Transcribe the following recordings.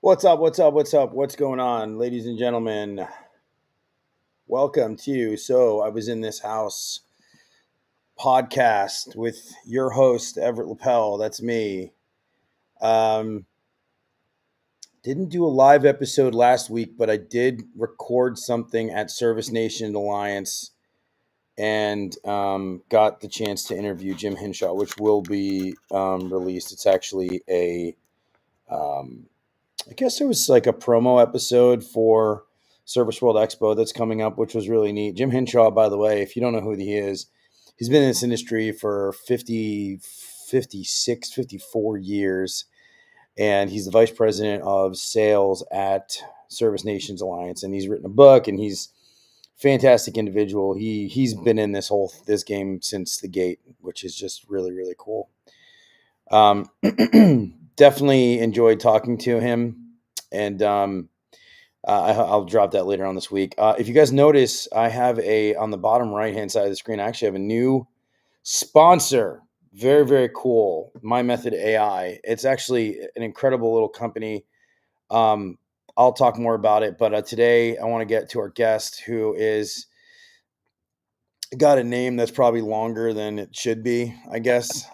What's up? What's up? What's up? What's going on, ladies and gentlemen? Welcome to So I Was in This House podcast with your host, Everett Lapel. That's me. Didn't do a live episode last week, but I did record something at Service Nation Alliance and got the chance to interview Jim Hinshaw, which will be released. It's actually I guess it was like a promo episode for Service World Expo that's coming up, which was really neat. Jim Hinshaw, by the way, if you don't know who he is, he's been in this industry for 50, 56, 54 years, and he's the vice president of sales at Service Nations Alliance, and he's written a book, and he's a fantastic individual. He's been in this game since the gate, which is just really, really cool. Definitely enjoyed talking to him, and I'll drop that later on this week. If you guys notice, I have on the bottom right-hand side of the screen, I actually have a new sponsor. Very, very cool. My Method AI. It's actually an incredible little company. I'll talk more about it, but today I want to get to our guest, who is got a name that's probably longer than it should be, I guess.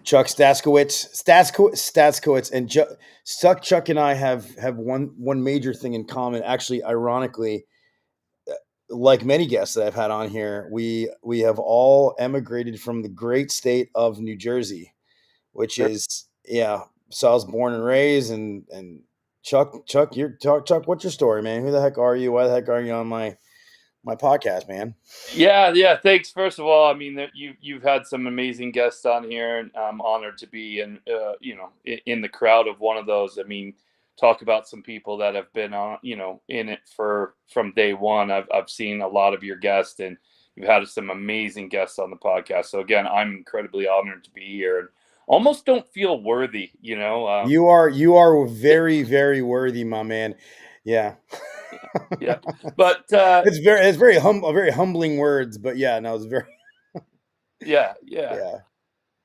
Chuck Staszkiewicz, and Chuck and I have one major thing in common. Actually, ironically, like many guests that I've had on here, we have all emigrated from the great state of New Jersey, which is So I was born and raised, and Chuck, what's your story, man? Who the heck are you? Why the heck are you on my podcast, man? Yeah. Thanks. First of all, I mean, you've had some amazing guests on here, and I'm honored to be in the crowd of one of those. I mean, talk about some people that have been on, in it from day one. I've seen a lot of your guests, and you've had some amazing guests on the podcast. So again, I'm incredibly honored to be here, and almost don't feel worthy. You are very, very worthy, my man. Yeah. Yeah, but it's very humbling words, but yeah, no, it's very yeah.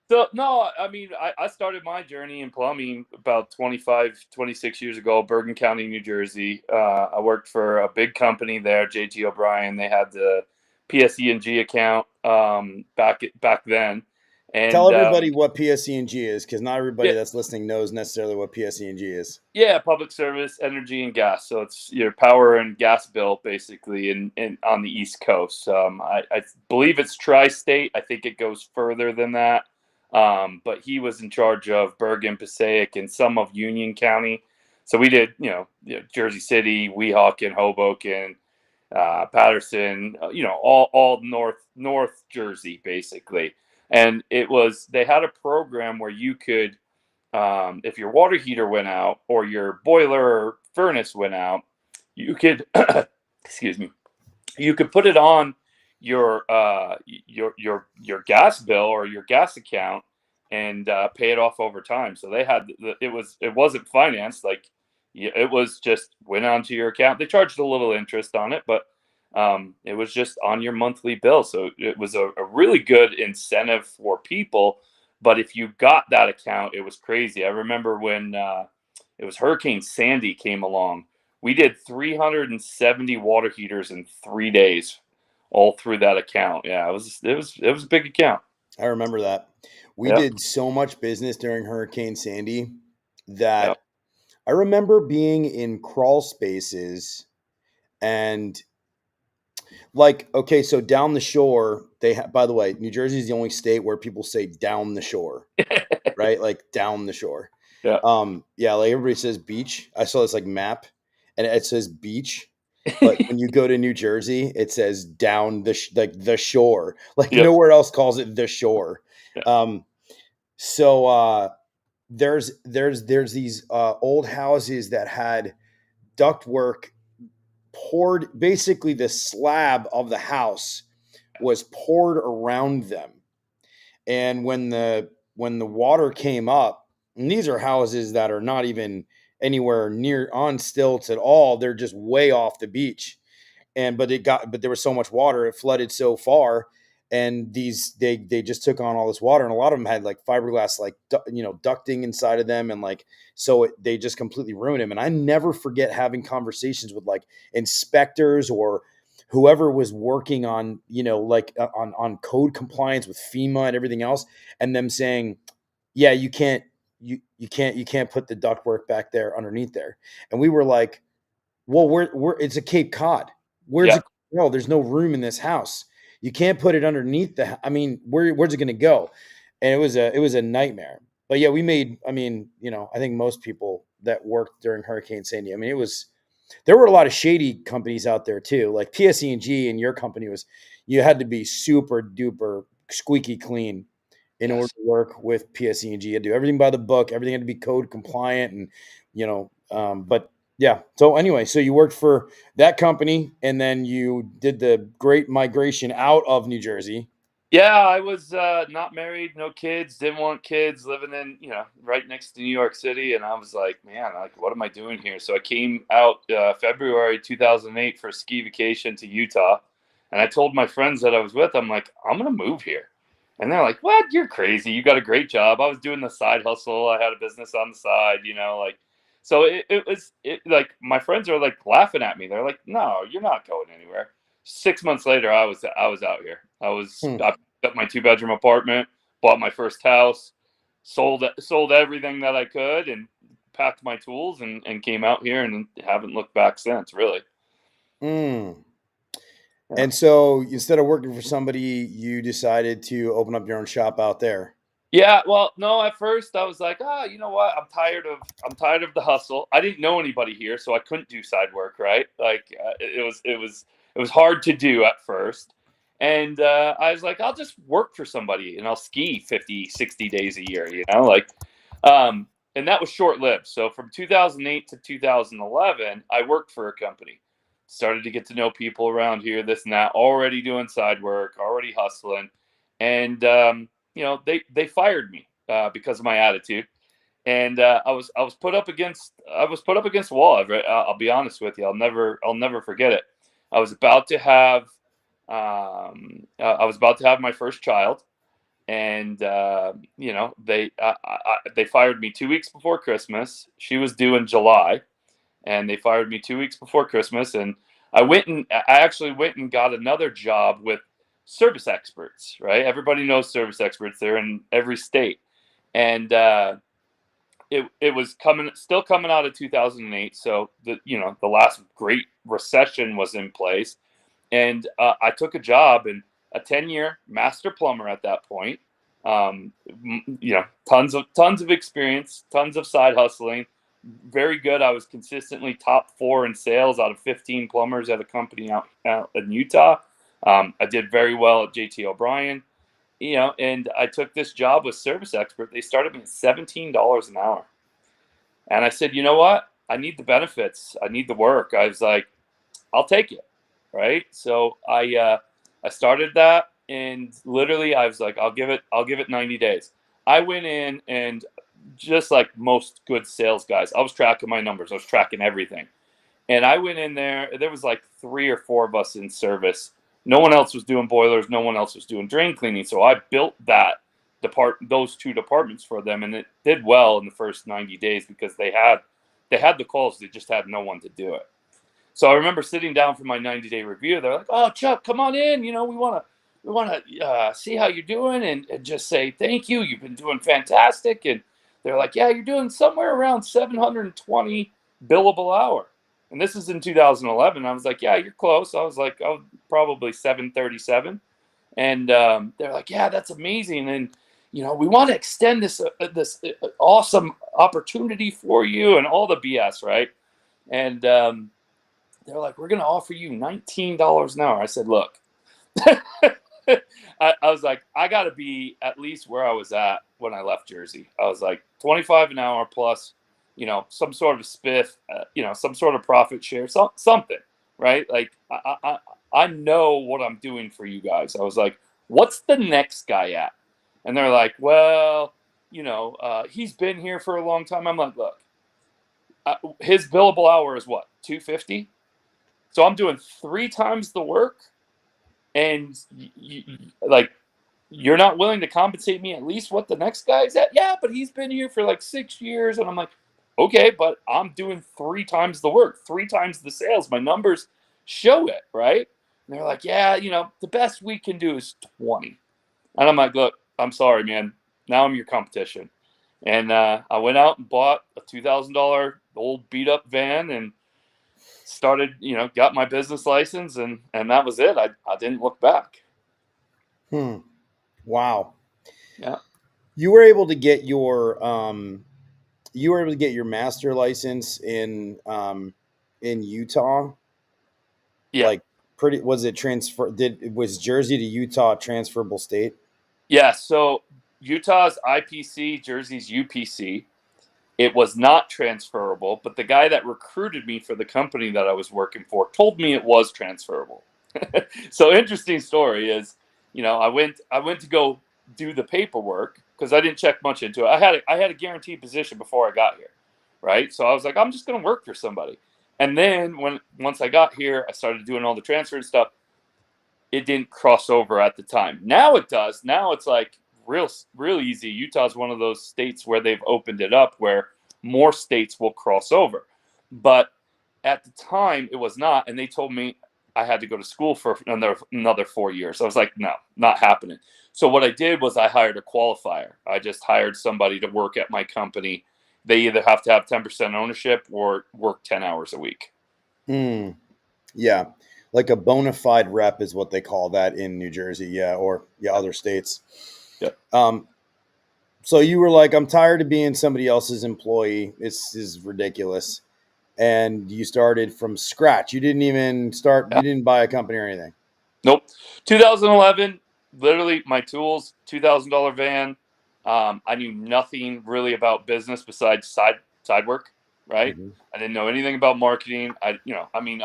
So no, I mean, I started my journey in plumbing about 25, 26 years ago, Bergen County, New Jersey. I worked for a big company there, JT O'Brien. They had the PSE&G account back then, Tell and everybody what PSE&G is, because not everybody yeah, that's listening knows necessarily what PSE&G is. yeah, public service, energy and gas. So it's your power and gas bill basically in on the East Coast. I believe it's tri-state. I think it goes further than that. But he was in charge of Bergen, Passaic, and some of Union County. So we did, Jersey City, Weehawken, Hoboken, Patterson, all North Jersey basically. And they had a program where you could, if your water heater went out or your boiler or furnace went out, you could, excuse me, you could put it on your gas bill or your gas account and pay it off over time. So it wasn't financed, like it was just went onto your account. They charged a little interest on it, but it was just on your monthly bill. So it was a really good incentive for people. But if you got that account, it was crazy. I remember when it was Hurricane Sandy came along. We did 370 water heaters in 3 days, all through that account. Yeah, it was a big account. I remember that. We Yep. did so much business during Hurricane Sandy Yep. that I remember being in crawl spaces and like, okay, so down the shore, by the way, New Jersey is the only state where people say down the shore, right? Like down the shore. Yeah. Yeah, like everybody says beach. I saw this like map and it says beach, but when you go to New Jersey, it says down like the shore. Like Yep. nowhere else calls it the shore. Yeah. Um, so there's these old houses that had ductwork poured, basically the slab of the house was poured around them. And when the water came up, and these are houses that are not even anywhere near on stilts at all, they're just way off the beach. But there was so much water, it flooded so far, and they just took on all this water, and a lot of them had like fiberglass, like ducting inside of them, and like they just completely ruined them. And I never forget having conversations with like inspectors or whoever was working on like on code compliance with FEMA and everything else, and them saying, yeah, you can't put the ductwork back there underneath there. And we were like, well, it's a Cape Cod. Where's Yeah. it? No, there's no room in this house. You can't put it underneath I mean, where's it going to go? And it was a nightmare. But yeah, we made. I mean, I think most people that worked during Hurricane Sandy. I mean, there were a lot of shady companies out there too. Like PSE&G and your company you had to be super duper squeaky clean in order Yes. to work with PSE&G. You had to do everything by the book. Everything had to be code compliant, and but yeah. So anyway, so you worked for that company, and then you did the great migration out of New Jersey. Yeah, I was not married, no kids, didn't want kids, living in, right next to New York City. And I was like, man, like, what am I doing here? So I came out February 2008 for a ski vacation to Utah. And I told my friends that I was with, I'm like, I'm going to move here. And they're like, what? You're crazy. You got a great job. I was doing the side hustle. I had a business on the side, like, so like my friends are like laughing at me. They're like, no, you're not going anywhere. 6 months later, I was out here. Hmm. I picked up my 2 bedroom apartment, bought my first house, sold everything that I could, and packed my tools and came out here and haven't looked back since. Really. Mm. Yeah. And so instead of working for somebody, you decided to open up your own shop out there. Yeah, well, no, at first I was like, you know what? I'm tired of the hustle. I didn't know anybody here, so I couldn't do side work, right? Like it was hard to do at first. And I was like, I'll just work for somebody and I'll ski 50, 60 days a year, like and that was short-lived. So from 2008 to 2011, I worked for a company. Started to get to know people around here, this and that, already doing side work, already hustling. And they fired me because of my attitude, and I was put up against the wall. I'll be honest with you. I'll never forget it. I was about to have my first child, and they fired me 2 weeks before Christmas. She was due in July, and they fired me 2 weeks before Christmas, and I actually went and got another job with Service Experts, right? Everybody knows Service Experts. They're in every state. And it was still coming out of 2008. So the last great recession was in place. And I took a job and a 10-year master plumber at that point. Tons of experience, tons of side hustling, very good. I was consistently top 4 in sales out of 15 plumbers at a company out in Utah. I did very well at JT O'Brien, and I took this job with Service Expert. They started me at $17 an hour. And I said, you know what? I need the benefits. I need the work. I was like, I'll take it. Right. So I started that, and literally I was like, I'll give it 90 days. I went in, and just like most good sales guys, I was tracking my numbers. I was tracking everything. And I went in there. There was like 3 or 4 of us in service. No one else was doing boilers. No one else was doing drain cleaning. So I built those 2 departments for them, and it did well in the first 90 days because they had the calls. They just had no one to do it. So I remember sitting down for my 90-day review. They're like, "Oh, Chuck, come on in. We want to see how you're doing and just say thank you. You've been doing fantastic." And they're like, "Yeah, you're doing somewhere around 720 billable hour." And this is in 2011. I was like, "Yeah, you're close." I was like, "Oh, probably 737." And they're like, "Yeah, that's amazing. And we want to extend this awesome opportunity for you," and all the BS, right? And they're like, "We're going to offer you $19 an hour." I said, "Look," I was like, "I got to be at least where I was at when I left Jersey." I was like, 25 an hour plus, some sort of spiff, some sort of profit share, something, right? Like, I know what I'm doing for you guys. I was like, "What's the next guy at?" And they're like, "Well, he's been here for a long time." I'm like, "Look, his billable hour is what, 250? So I'm doing 3 times the work, and you're not willing to compensate me at least what the next guy's at?" "Yeah, but he's been here for like 6 years." And I'm like, "Okay, but I'm doing 3 times the work, 3 times the sales. My numbers show it, right?" And they're like, "Yeah, the best we can do is 20. And I'm like, "Look, I'm sorry, man. Now I'm your competition." And I went out and bought a $2,000 old beat up van and started, got my business license, and that was it. I didn't look back. Wow. Yeah. You were able to get your master license in Utah. Yeah. Like, was it was Jersey to Utah a transferable state? Yeah. So Utah's IPC, Jersey's UPC. It was not transferable, but the guy that recruited me for the company that I was working for told me it was transferable. So interesting story is, I went to go do the paperwork because I didn't check much into it. I had a guaranteed position before I got here, right? So I was like, I'm just going to work for somebody. And then once I got here, I started doing all the transfer and stuff. It didn't cross over at the time. Now it does. Now it's like real easy. Utah's one of those states where they've opened it up where more states will cross over. But at the time it was not, and they told me I had to go to school for another 4 years. I was like, "No, not happening." So what I did was I hired a qualifier. I just hired somebody to work at my company. They either have to have 10% ownership or work 10 hours a week. Yeah. Like a bona fide rep is what they call that in New Jersey. Yeah. Or other states. Yep. So you were like, "I'm tired of being somebody else's employee. This is ridiculous." And you started from scratch. You didn't even start. Yeah. You didn't buy a company or anything. Nope. 2011, literally my tools, $2,000 van. I knew nothing really about business besides side work, right? Mm-hmm. I didn't know anything about marketing. I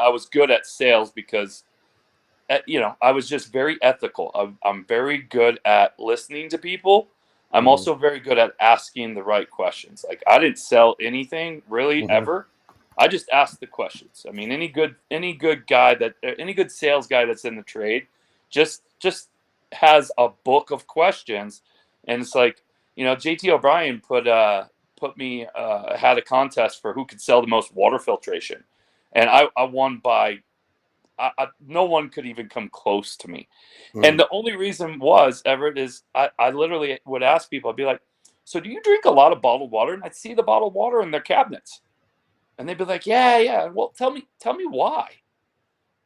was good at sales because, I was just very ethical. I'm very good at listening to people. I'm Mm-hmm. also very good at asking the right questions. Like, I didn't sell anything really Mm-hmm. ever. I just asked the questions. I mean, any good sales guy that's in the trade just has a book of questions, and it's like, JT O'Brien put me had a contest for who could sell the most water filtration, and I won by no one could even come close to me. And Mm. the only reason was, Everett, is I literally would ask people, I'd be like, so do you drink a lot of bottled water? And I'd see the bottled water in their cabinets. And they'd be like, yeah, yeah. Well, tell me why.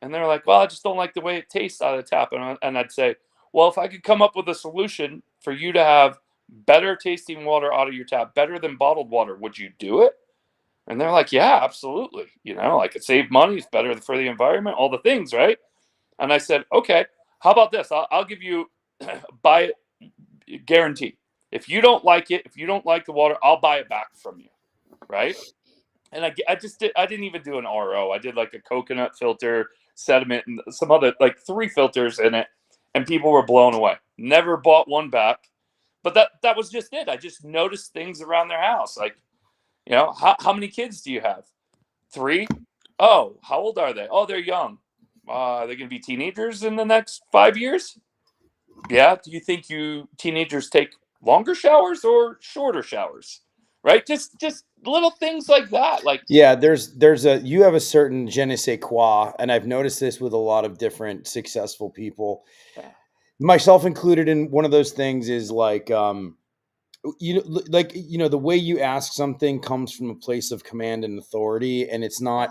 And they're like, well, I just don't like the way it tastes out of the tap. And I'd say, well, if I could come up with a solution for you to have better tasting water out of your tap, better than bottled water, would you do it? And they're like, yeah, absolutely. I could save money. It's better for the environment, all the things, right? And I said, okay, how about this? I'll give you buy it guarantee. If you don't like it, if you don't like the water, I'll buy it back from you, right? And I didn't even do an RO. I did like a coconut filter, sediment, and some other, like 3 filters in it, and people were blown away. Never bought one back, but that was just it. I just noticed things around their house, like, how many kids do you have? 3. Oh, how old are they? Oh, they're young. Are they going to be teenagers in the next 5 years? Yeah. Do you think teenagers take longer showers or shorter showers? Right? Just little things like that. Like, Yeah, you have a certain je ne sais quoi, and I've noticed this with a lot of different successful people, myself included. In one of those things is like, the way you ask something comes from a place of command and authority, and it's not,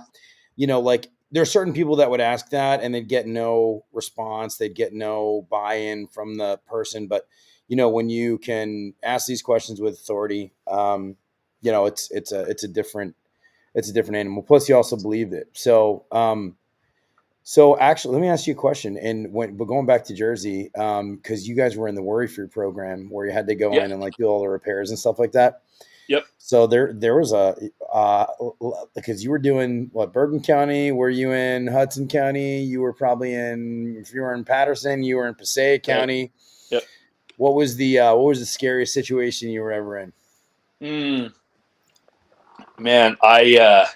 like there are certain people that would ask that and they'd get no response, they'd get no buy-in from the person. But when you can ask these questions with authority, it's a different animal. Plus, you also believed it. So actually, let me ask you a question. But going back to Jersey, because you guys were in the Worry Free program where you had to go yeah, in and like do all the repairs and stuff like that. yep. So there was because you were doing what, Bergen County? Were you in Hudson County? You were probably if you were in Patterson, you were in Passaic County. Yep. What was the scariest situation you were ever in? Man, I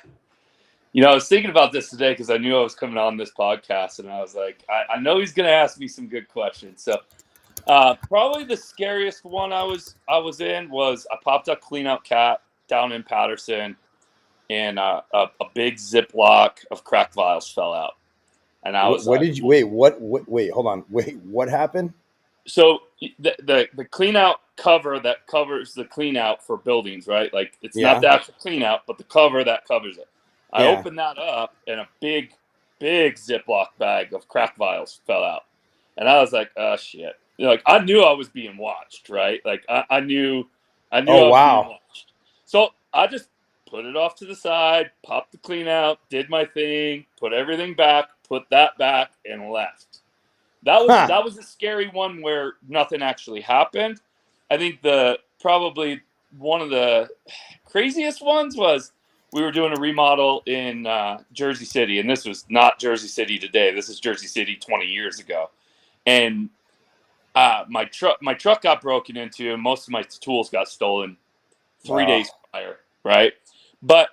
was thinking about this today because I knew I was coming on this podcast, and I was like, I know he's going to ask me some good questions. So probably the scariest one I was in was I popped up clean out cat down in Patterson, and a big Ziploc of crack vials fell out, and I was What like, did you wait? What? Wait, hold on. Wait, what happened? so the clean out cover that covers the clean out for buildings, right? Like, it's not Yeah, the actual clean out, but the cover that covers it. I yeah. opened that up, and a big Ziploc bag of crack vials fell out, and I was like, "Oh shit!" Like, I knew I was being watched, right? Like, I knew I Oh was being wow. watched. So I just put it off to the side, popped the clean out, did my thing, put everything back, put that back, and left. Huh. That was a scary one where nothing actually happened. I think probably one of the craziest ones was we were doing a remodel in Jersey City, and this was not Jersey City today. This is Jersey City 20 years ago, and my truck got broken into, and most of my tools got stolen 3 days prior, right? But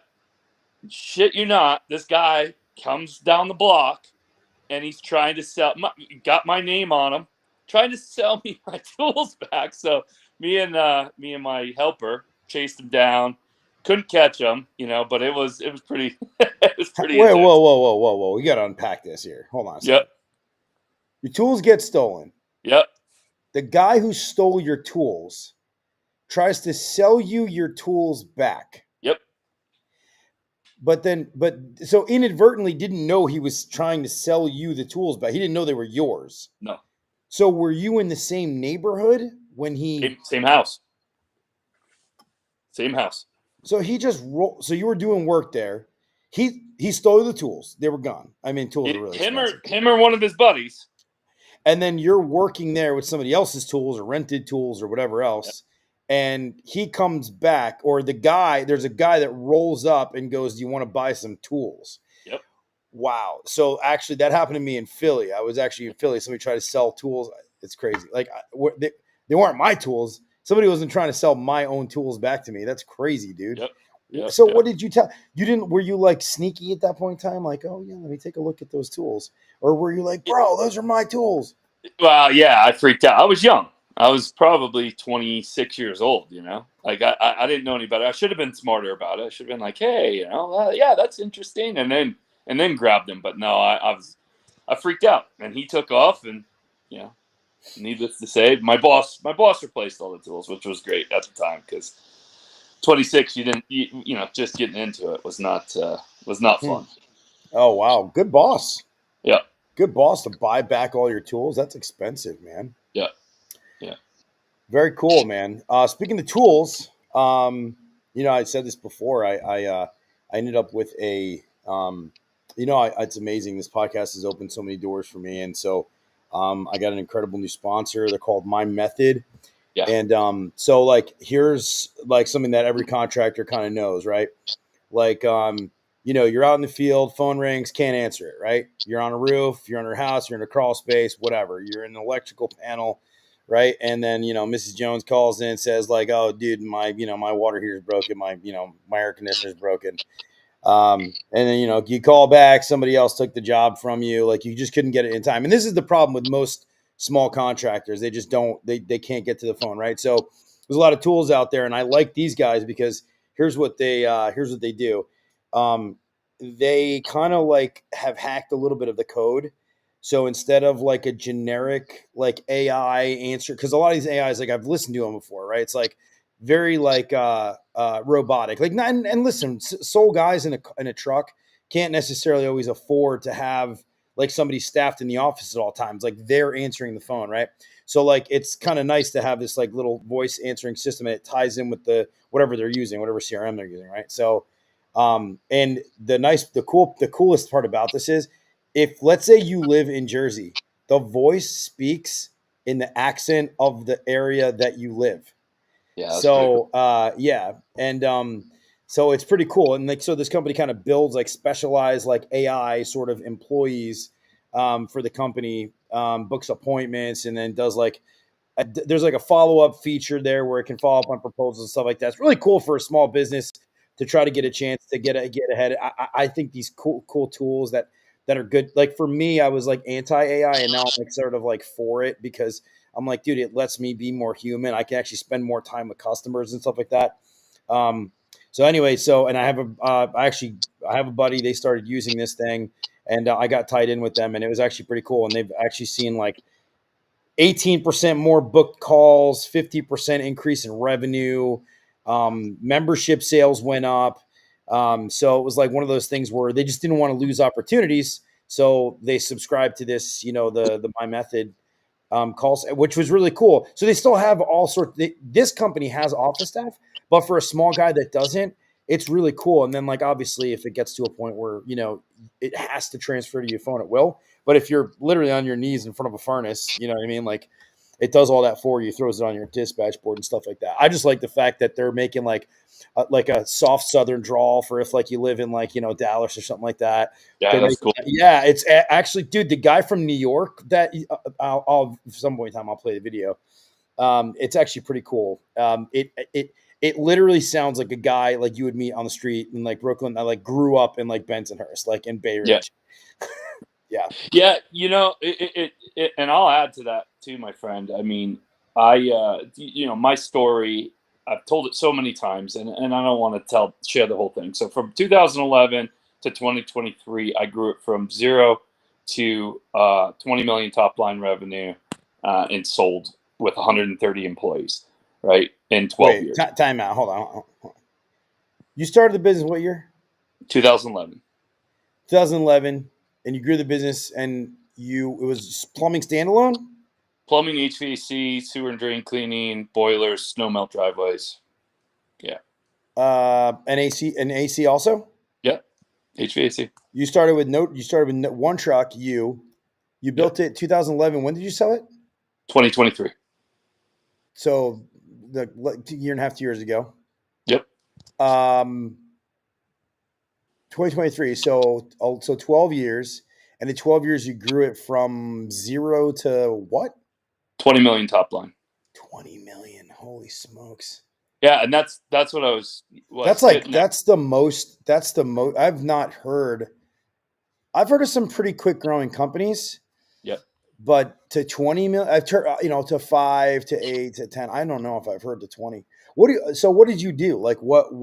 shit you not, this guy comes down the block, and he's trying to got my name on him, trying to sell me my tools back. So me and my helper chased him down, couldn't catch him, but it was pretty it was pretty Wait, intense. whoa. We got to unpack this here. Hold on a second. Yep. Your tools get stolen. Yep. The guy who stole your tools tries to sell you your tools back. Yep. But so inadvertently didn't know he was trying to sell you the tools back. He didn't know they were yours. No. So were you in the same neighborhood when he? Same house. Same house. So he just so you were doing work there. He stole the tools. They were gone. I mean, tools are really expensive. Him or one of his buddies. And then you're working there with somebody else's tools or rented tools or whatever else. Yep. And he comes back, or there's a guy that rolls up and goes, "Do you want to buy some tools?" Yep. Wow. So actually that happened to me in Philly. I was actually in Philly. Somebody tried to sell tools. It's crazy. Like, they weren't my tools. Somebody wasn't trying to sell my own tools back to me. That's crazy, dude. Yep. So what did you tell? Were you like sneaky at that point in time? Like, oh yeah, let me take a look at those tools. Or were you like, bro, those are my tools? Well, yeah, I freaked out. I was young. I was probably 26 years old, Like, I didn't know any better. I should have been smarter about it. I should have been like, hey, yeah, that's interesting. And then grabbed him. But no, I was I freaked out, and he took off, and you know, needless to say, my boss replaced all the tools, which was great at the time because 26, you know, just getting into it was not fun. Oh wow, good boss. Yeah, Good boss to buy back all your tools. That's expensive, man. yeah, yeah, Very cool, man. Speaking of tools, I said this before. I ended up with a, it's amazing. This podcast has opened so many doors for me, and so I got an incredible new sponsor. They're called My Method, yeah, and so like here's like something that every contractor kind of knows, right? Like, you're out in the field, phone rings, can't answer it, right? You're on a roof, you're on your house, you're in a crawl space, whatever. You're in an electrical panel, right? And then, Mrs. Jones calls in and says, like, oh, dude, my water heater is broken. My air conditioner is broken. And then, you call back, somebody else took the job from you. Like, you just couldn't get it in time. And this is the problem with most small contractors. They just they can't get to the phone, right? So there's a lot of tools out there. And I like these guys because here's what they do. They kind of like have hacked a little bit of the code. So instead of like a generic like AI answer, because a lot of these AIs, like I've listened to them before, right? It's like very like robotic. Like, and listen, sole guys in a truck can't necessarily always afford to have like somebody staffed in the office at all times. Like they're answering the phone, right? So like it's kind of nice to have this like little voice answering system, and it ties in with the whatever they're using, whatever CRM they're using, right? So and the coolest part about this is if let's say you live in Jersey, the voice speaks in the accent of the area that you live. yeah. That's pretty cool. So yeah, and so it's pretty cool. And like so, this company kind of builds like specialized like AI sort of employees for the company, books appointments, and then does like there's like a follow up feature there where it can follow up on proposals and stuff like that. It's really cool for a small business to try to get a chance to get ahead. I think these cool tools that are good. Like for me, I was like anti AI, and now I'm like sort of like for it because I'm like, dude, it lets me be more human. I can actually spend more time with customers and stuff like that. Um, so anyway, and I have I have a buddy. They started using this thing, and I got tied in with them, and it was actually pretty cool. And they've actually seen like 18% more booked calls, 50% increase in revenue. Membership sales went up. So it was like one of those things where they just didn't want to lose opportunities. So they subscribed to this, the My Method calls, which was really cool. So they still have all sorts. This company has office staff, but for a small guy that doesn't, it's really cool. And then, like, obviously, if it gets to a point where it has to transfer to your phone, it will. But if you're literally on your knees in front of a furnace, you know what I mean? Like, it does all that for you, throws it on your dispatch board and stuff like that. I just like the fact that they're making like a soft Southern drawl for if like you live in like Dallas or something like that. Yeah, that's cool. Yeah, it's actually, dude, the guy from New York that I'll some point in time I'll play the video. It's actually pretty cool. It literally sounds like a guy like you would meet on the street in like Brooklyn. I like grew up in like Bensonhurst, like in Bay Ridge. Yeah. Yeah. Yeah. And I'll add to that too, my friend. I mean, my story, I've told it so many times, and I don't want to share the whole thing. So from 2011 to 2023, I grew it from 0 to 20 million top line revenue, and sold with 130 employees, right, in 12 years. Time out. Hold on. You started the business what year? 2011. 2011, and you grew the business, and it was plumbing standalone? Plumbing, HVAC, sewer and drain cleaning, boilers, snow melt driveways. Yeah. And AC also? Yeah. HVAC. You started with one truck. You built it 2011. When did you sell it? 2023. So the year and a half, 2 years ago. Yep. 2023. So 12 years, and the 12 years you grew it from 0 to what? 20 million top line. 20 million. Holy smokes. Yeah, and that's what I was. That's the most. I've heard of some pretty quick growing companies. Yep. But to 20 million, I've heard, to 5 to 8 to 10. I don't know if I've heard to 20. What did you do? Like what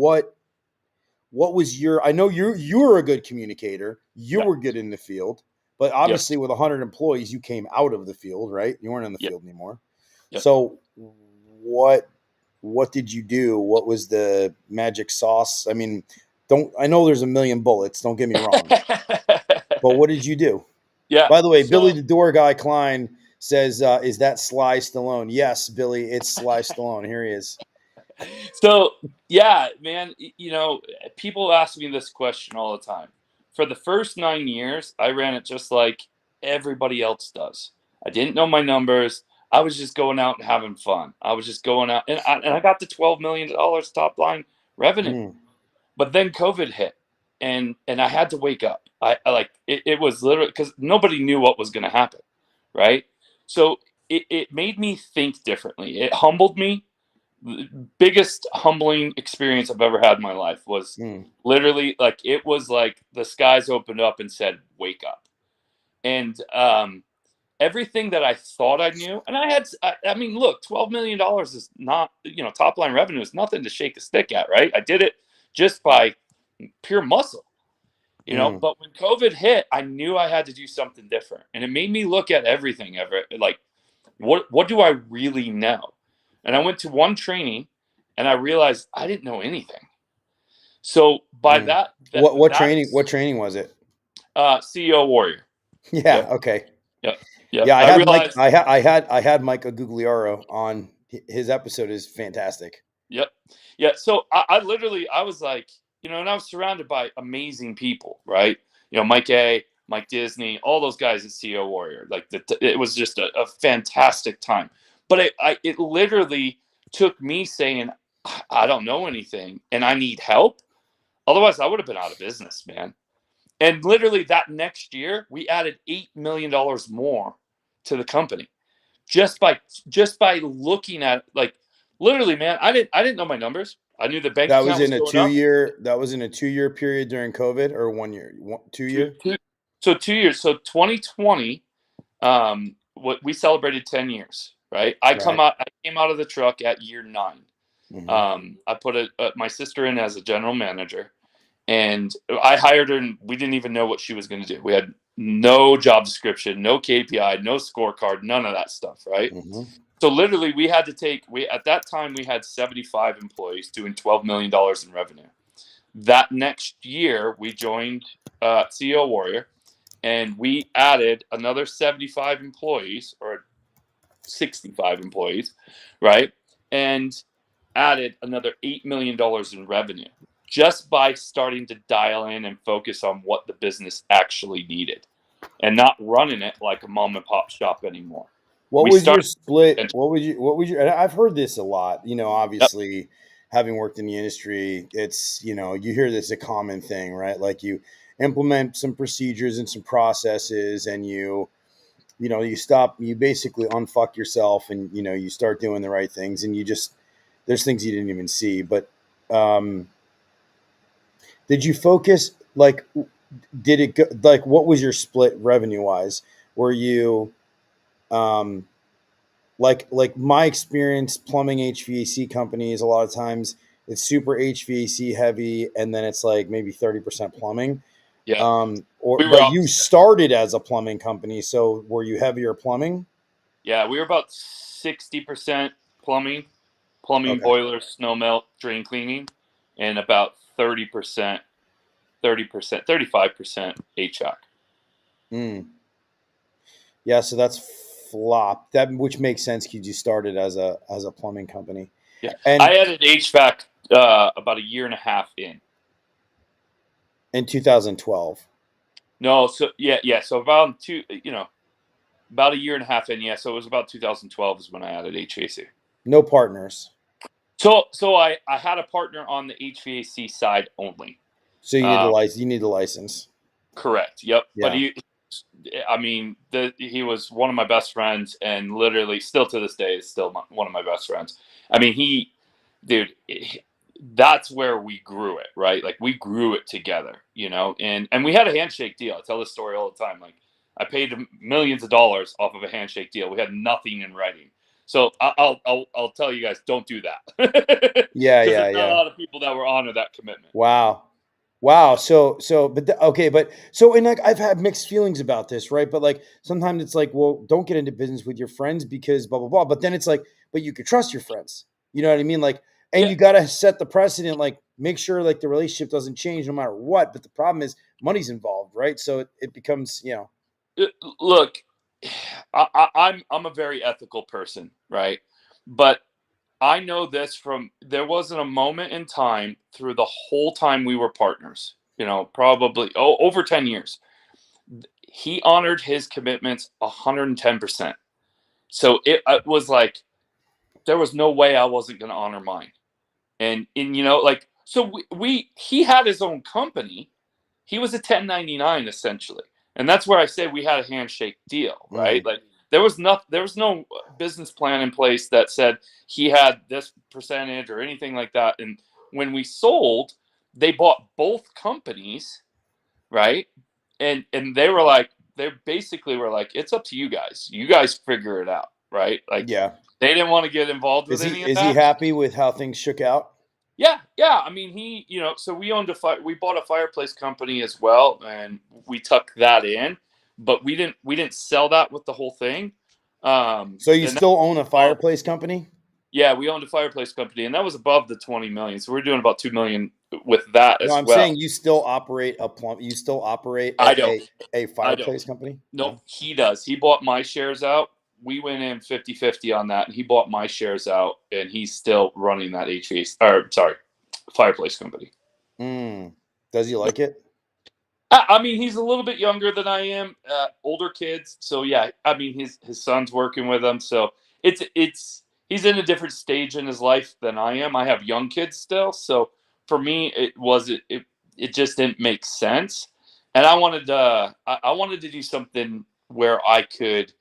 was your? I know you were a good communicator. You were good in the field, But Yep. obviously, with 100 employees, you came out of the field, right? You weren't in the Yep. field anymore. Yep. So, what did you do? What was the magic sauce? I mean, I know there's a million bullets. Don't get me wrong, but what did you do? Yeah. By the way, Billy So the Door Guy Klein says, "Is that Sly Stallone?" Yes, Billy, it's Sly Stallone. Here he is. So yeah, man, people ask me this question all the time. For the first 9 years, I ran it just like everybody else does. I didn't know my numbers. I was just going out and having fun. I was just going out, and I got the $12 million top line revenue. Mm, But then COVID hit, and I had to wake up. I like it. It was literally because nobody knew what was going to happen, right? So it made me think differently. It humbled me. The biggest humbling experience I've ever had in my life was mm, literally like it was like the skies opened up and said, "Wake up." And everything that I thought I knew, and I mean, look, $12 million is not, top line revenue is nothing to shake a stick at, right? I did it just by pure muscle, mm, But when COVID hit, I knew I had to do something different, and it made me look at everything ever like, what do I really know? And I went to one training, and I realized I didn't know anything. So by mm. that that What that training? What training was it? CEO warrior. Yeah. Yep, Okay. yep, yep. Yeah, I I had Mike. realized. I had Mike Agugliaro on. His episode is fantastic. Yep. Yeah. So I literally I was like, and I was surrounded by amazing people, right? Mike A, Mike Disney, all those guys at CEO Warrior. Like it was just a fantastic time. But it literally took me saying, I don't know anything and I need help. Otherwise, I would have been out of business, man. And literally that next year, we added $8 million more to the company just by looking at like literally, man. I didn't know my numbers. I knew the bank That was account was in a going two up. year. That was in a 2 year period during COVID, or 1 year, 2 year. So 2 years. So 2020, what we celebrated 10 years, right? Right. I came out of the truck at year 9. Hmm. I put my sister in as a general manager, and I hired her, and we didn't even know what she was going to do. We had no job description, no KPI, no scorecard, none of that stuff, right? Hmm. So literally, we at that time we had 75 employees doing $12 million in revenue. That next year, we joined CEO Warrior, and we added another 75 employees or 65 employees, right? And added another $8 million in revenue just by starting to dial in and focus on what the business actually needed and not running it like a mom and pop shop anymore. What We was your started. split? What was your? And I've heard this a lot. Yep. Obviously, having worked in the industry, it's you hear this a common thing, right? Like you implement some procedures and some processes, and you basically unfuck yourself, and you start doing the right things, and there's things you didn't even see. But um, did you focus like? Did it go like? What was your split revenue wise? Were you um like my experience, plumbing HVAC companies, a lot of times it's super HVAC heavy, and then it's like maybe 30% plumbing. Yeah. Or We were but you opposite. started as a plumbing company, so were you heavier plumbing? Yeah, we were about 60% plumbing, plumbing, Okay. boilers, snow melt, drain cleaning, and about 30%, 35% HVAC. Mm. Yeah, so that's flop. That which makes sense because you started as a plumbing company. Yeah, And I added HVAC about a year and a half in. in 2012. No, so yeah. So about a year and a half in. Yeah, so it was about 2012 is when I added HVAC. No partners. So I had a partner on the HVAC side only. So Um, you need a license. Correct. Yep. But Yeah. I mean, he was one of my best friends, and literally, still to this day, is still one of my best friends. I mean, dude, that's where we grew it, right? Like we grew it together, and we had a handshake deal. I tell this story all the time. Like I paid him millions of dollars off of a handshake deal. We had nothing in writing. So I'll tell you guys, don't do that Yeah, because yeah, there's not a yeah. lot of people that were honor that commitment. Wow. Wow. Okay, but so, and like, I've had mixed feelings about this, right? But like, sometimes it's like, well, don't get into business with your friends because blah blah blah. But then it's like, but you could trust your friends. You know what I mean? Like, and Yeah, you got to set the precedent. Like, make sure like the relationship doesn't change no matter what. But the problem is money's involved, right? So it becomes, uh, look, I'm a very ethical person, right? But I know this from there wasn't a moment in time through the whole time we were partners, probably over 10 years. He honored his commitments 110%. So it was like there was no way I wasn't going to honor mine. And like so he had his own company. He was a 1099 essentially. And that's where I say we had a handshake deal, right? mm, Like there was no business plan in place that said he had this percentage or anything like that. And when we sold, they bought both companies, right? And they basically were like, it's up to you guys. You guys figure it out, right? Like yeah. they didn't want to get involved Is with he any of is he that. happy with how things shook out? Yeah, yeah. I mean, so we bought a fireplace company as well, and we tucked that in, but we didn't sell that with the whole thing. So you And that still own a was above, fireplace company? yeah, we owned a fireplace company, and that was above the 20 million. So we're doing about 2 million with that No, as I'm well. saying you still operate a plumb. You still operate I don't, a I don't. fireplace company? Nope, No. he does. He bought my shares out. We went in 50-50 on that, and he bought my shares out, and he's still running that HVAC, or sorry, fireplace company. Mm. Does he like it? I mean, he's a little bit younger than I am, older kids. So yeah, I mean, his son's working with him. So it's he's in a different stage in his life than I am. I have young kids still, so for me, it just didn't make sense. And I wanted to do something where I could,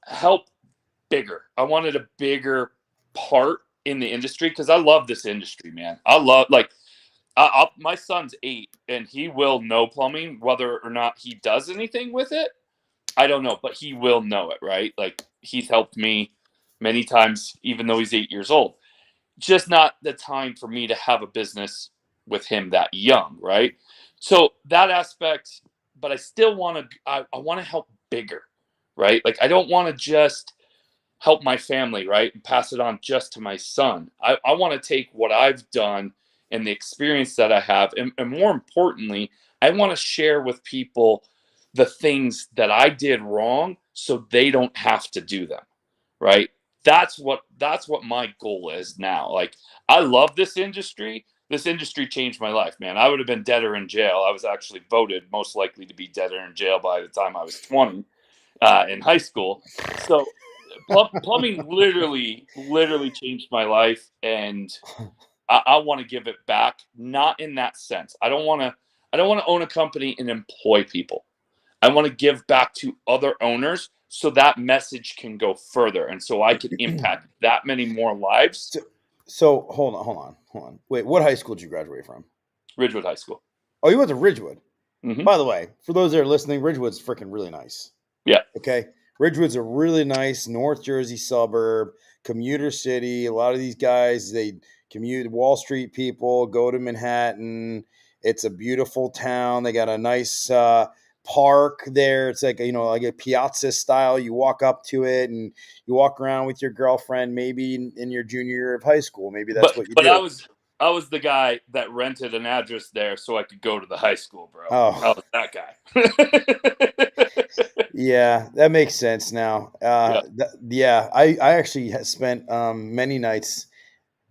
help bigger. I wanted a bigger part in the industry because I love this industry, man. I love like my son's 8, and he will know plumbing. Whether or not he does anything with it, I don't know, but he will know it, right? Like he's helped me many times, even though he's 8 years old. Just not the time for me to have a business with him that young, right? So that aspect, but I still want to. I want to help bigger, right? Like I don't want to just help my family, right? And pass it on just to my son. I want to take what I've done and the experience that I have, and more importantly, I want to share with people the things that I did wrong so they don't have to do them, right? That's what my goal is now. Like I love this industry. This industry changed my life, man. I would have been dead or in jail. I was actually voted most likely to be dead or in jail by the time I was 20 in high school. So plumbing literally changed my life, and I want to give it back. Not in that sense. I don't want to own a company and employ people. I want to give back to other owners so that message can go further, and so I can impact that many more lives. So, so hold on. Wait, what high school did you graduate from? Ridgewood High School. Oh, you went to Ridgewood. Hmm. By the way, for those that are listening, Ridgewood's freaking really nice. Yeah. Okay. Ridgewood's a really nice North Jersey suburb, commuter city. A lot of these guys, they commute, Wall Street people, go to Manhattan. It's a beautiful town. They got a nice park there. It's like, like a piazza style. You walk up to it and you walk around with your girlfriend, maybe in your junior year of high school. Maybe that's But what you but I do. was I was the guy that rented an address there so I could go to the high school, bro. I Oh, was that guy. yeah, that makes sense now. Yeah. Yeah, I actually spent many nights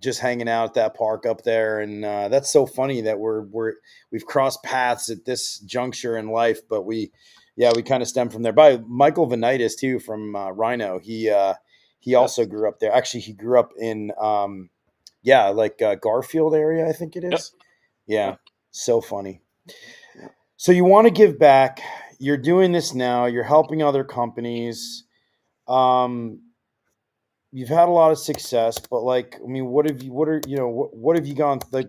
just hanging out at that park up there, and that's so funny that we've crossed paths at this juncture in life, but we kind of stem from there. By Michael Vanitis too from Rhino, he also Yes. grew up there. Actually, he grew up in like Garfield area, I think it Yep. is. Yeah, Yep. so funny. Yep. So you want to give back. You're doing this now. You're helping other companies. Um, you've had a lot of success, but like, I mean, what have you gone like?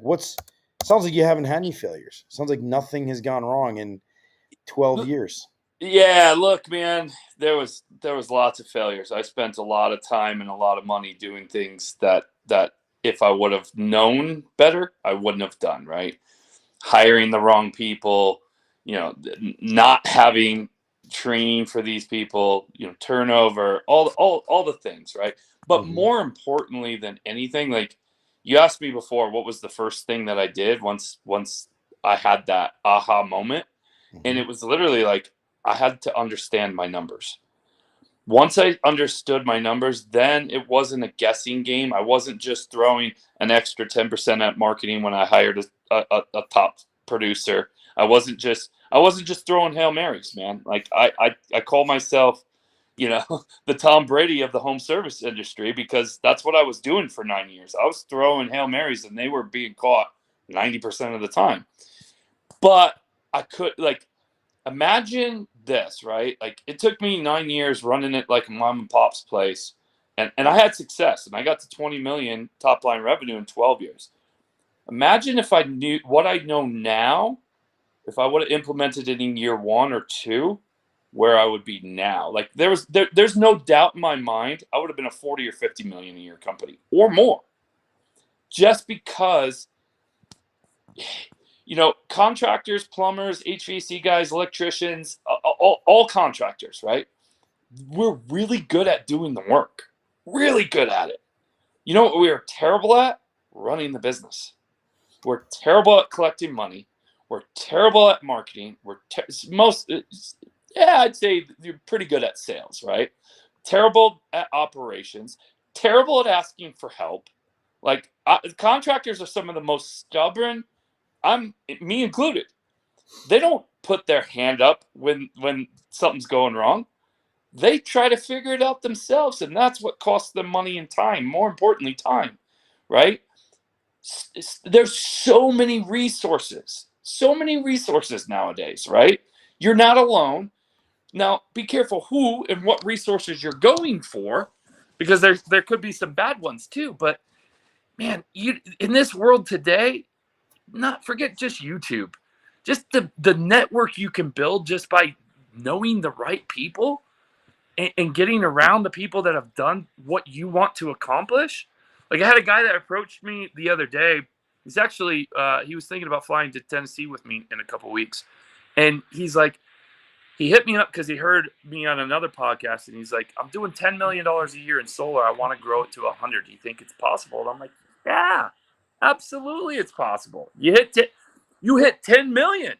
Sounds like you haven't had any failures. Sounds like nothing has gone wrong in 12 years. Yeah, look, man, there was lots of failures. I spent a lot of time and a lot of money doing things that if I would have known better, I wouldn't have done, right? hiring the wrong people, not having training for these people, turnover, all the things, right? But Mm-hmm. more importantly than anything, like you asked me before, what was the first thing that I did once I had that aha moment? And Mm-hmm. it was literally like I had to understand my numbers. Once I understood my numbers, then it wasn't a guessing game. I wasn't just throwing an extra 10% at marketing when I hired a top producer. I wasn't just throwing Hail Marys, man. Like I call myself, the Tom Brady of the home service industry, because that's what I was doing for 9 years. I was throwing Hail Marys and they were being caught 90% of the time. But I could, like, imagine this, right? Like, it took me 9 years running it like a mom and pop's place, and I had success, and I got to 20 million top line revenue in 12 years. Imagine if I knew what I know now, if I would have implemented it in year 1 or 2, where I would be now. Like, there's no doubt in my mind I would have been a 40 or 50 million a year company or more, just because contractors, plumbers, HVAC guys, electricians, all contractors, right? We're really good at doing the work. Really good at it. You know what we are terrible at? Running the business. We're terrible at collecting money. We're terrible at marketing. I'd say you're pretty good at sales, right? Terrible at operations. Terrible at asking for help. Like, contractors are some of the most stubborn. Me included. They don't put their hand up when something's going wrong. They try to figure it out themselves, and that's what costs them money and time. More importantly, time, right? There's so many resources nowadays, right? You're not alone. Now, be careful who and what resources you're going for, because there could be some bad ones too. But man, in this world today, not forget just YouTube, just the network you can build just by knowing the right people, and getting around the people that have done what you want to accomplish. Like, I had a guy that approached me the other day. He's actually he was thinking about flying to Tennessee with me in a couple weeks, and he's like, he hit me up because he heard me on another podcast, and he's like, I'm doing $10 million a year in solar. I want to grow it to 100. Do you think it's possible? And I'm like, yeah, absolutely, it's possible. You hit 10 million.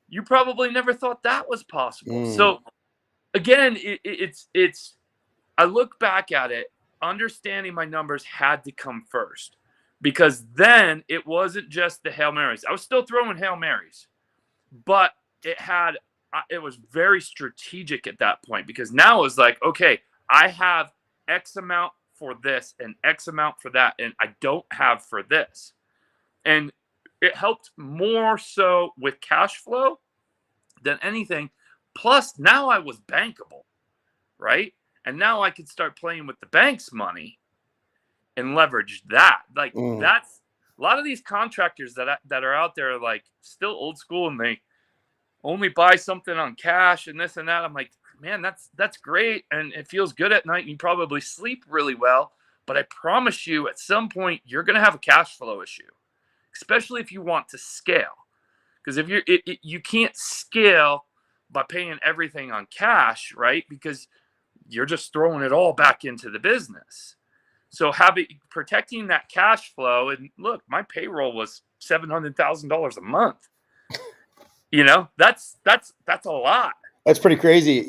You probably never thought that was possible. Mm. So again, it's I look back at it, understanding my numbers had to come first, because then it wasn't just the Hail Marys. I was still throwing Hail Marys, but it was very strategic at that point, because now it was like, okay, I have X amount for this and X amount for that, and I don't have for this. And it helped more so with cash flow than anything. Plus, now I was bankable, right? And now I could start playing with the bank's money and leverage that. Like, Mm. that's a lot of these contractors that are out there, like, still old school, and they only buy something on cash and this and that. I'm like, man, that's great, and it feels good at night, and you probably sleep really well. But I promise you, at some point, you're going to have a cash flow issue, especially if you want to scale. Because if you can't scale by paying everything on cash, right? Because you're just throwing it all back into the business. So protecting that cash flow, and look, my payroll was $700,000 a month. That's a lot. That's pretty crazy.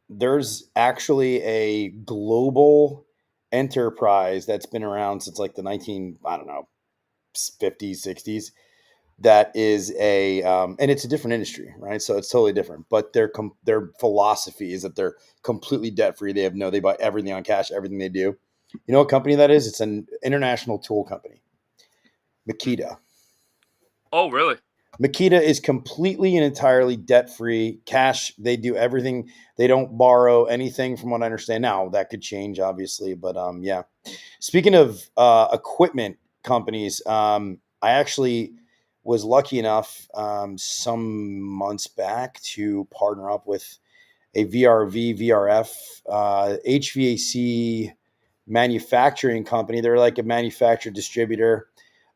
There's actually a global enterprise that's been around since like the 19, I don't know, 50s, 60s. That is and it's a different industry, right? So it's totally different. But their philosophy is that they're completely debt free. They buy everything on cash, everything they do. You know what company that is? It's an international tool company, Makita. Oh, really? Makita is completely and entirely debt free, cash. They do everything. They don't borrow anything, from what I understand. Now that could change, obviously, but yeah. Speaking of equipment companies, I actually was lucky enough some months back to partner up with a VRF HVAC manufacturing company. They're like a manufacturer distributor.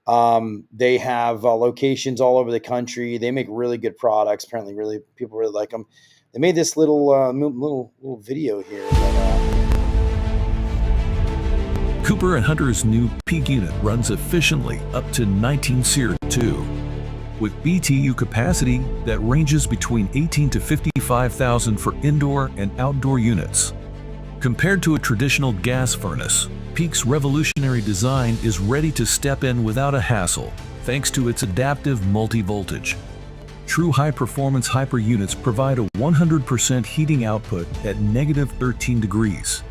They have locations all over the country. They make really good products. Apparently, people really like them. They made this little video here. Cooper and Hunter's new peak unit runs efficiently up to 19 SEER 2 with BTU capacity that ranges between 18 to 55,000 for indoor and outdoor units. Compared to a traditional gas furnace, Peak's revolutionary design is ready to step in without a hassle thanks to its adaptive multi-voltage. True high-performance hyper units provide a 100% heating output at -13 degrees.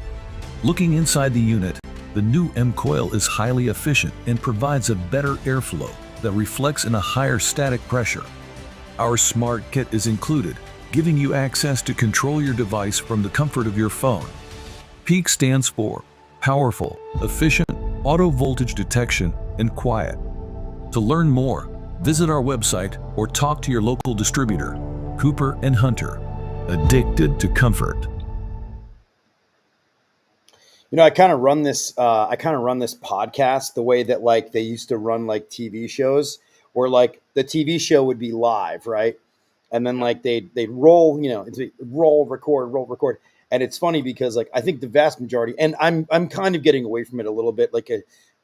Looking inside the unit, the new M-Coil is highly efficient and provides a better airflow that reflects in a higher static pressure. Our Smart Kit is included, giving you access to control your device from the comfort of your phone. Peak stands for powerful, efficient, auto voltage detection, and quiet. To learn more, visit our website or talk to your local distributor. Cooper and Hunter, addicted to comfort. I kind of run this. I kind of run this podcast the way that like they used to run like TV shows, where like the TV show would be live, right? And then like they'd roll, it's roll, record. And it's funny because like I think the vast majority, and I'm kind of getting away from it a little bit. Like